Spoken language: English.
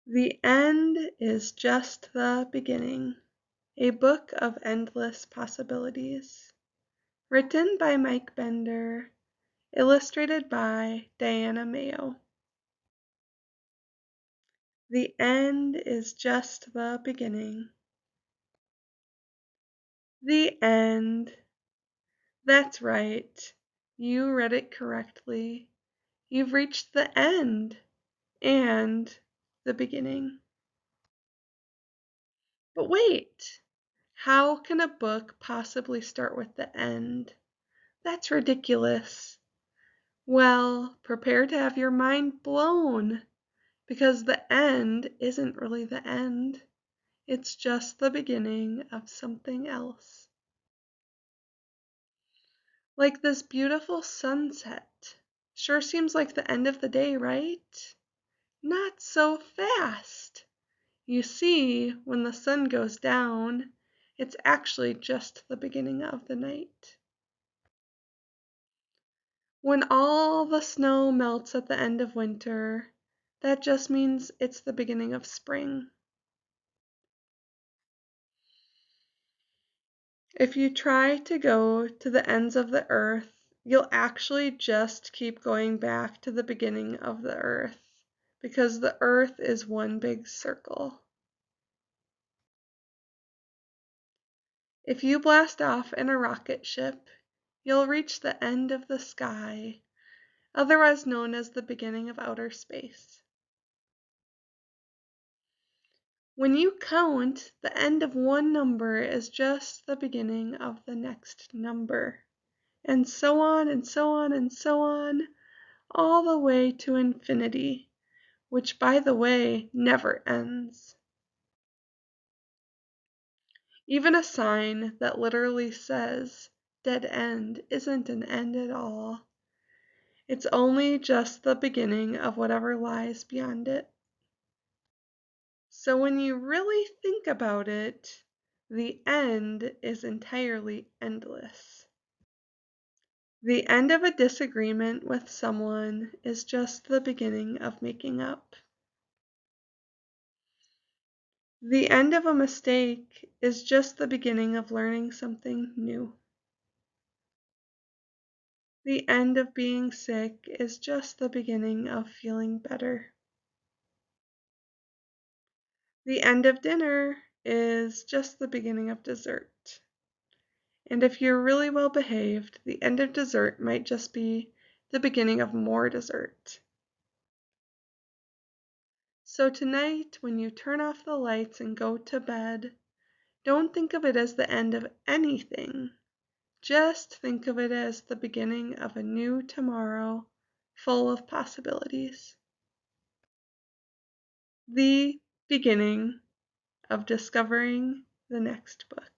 The end is just the beginning, a book of endless possibilities. Written by Mike Bender, illustrated by Diana Mayo. The end is just the beginning. The end. That's right. You read it correctly. You've reached the end and the beginning. But wait, how can a book possibly start with the end? That's ridiculous. Well, prepare to have your mind blown, because the end isn't really the end. It's just the beginning of something else. Like this beautiful sunset. Sure seems like the end of the day, right? Not so fast. You see, when the sun goes down, it's actually just the beginning of the night. When all the snow melts at the end of winter, that just means it's the beginning of spring. If you try to go to the ends of the earth, you'll actually just keep going back to the beginning of the earth, because the earth is one big circle. If you blast off in a rocket ship, you'll reach the end of the sky, otherwise known as the beginning of outer space. When you count, the end of one number is just the beginning of the next number, and so on and so on and so on, all the way to infinity, which, by the way, never ends. Even a sign that literally says dead end isn't an end at all. It's only just the beginning of whatever lies beyond it. So when you really think about it, the end is entirely endless. The end of a disagreement with someone is just the beginning of making up. The end of a mistake is just the beginning of learning something new. The end of being sick is just the beginning of feeling better. The end of dinner is just the beginning of dessert. And if you're really well behaved, the end of dessert might just be the beginning of more dessert. So tonight, when you turn off the lights and go to bed, don't think of it as the end of anything. Just think of it as the beginning of a new tomorrow full of possibilities. The beginning of discovering the next book.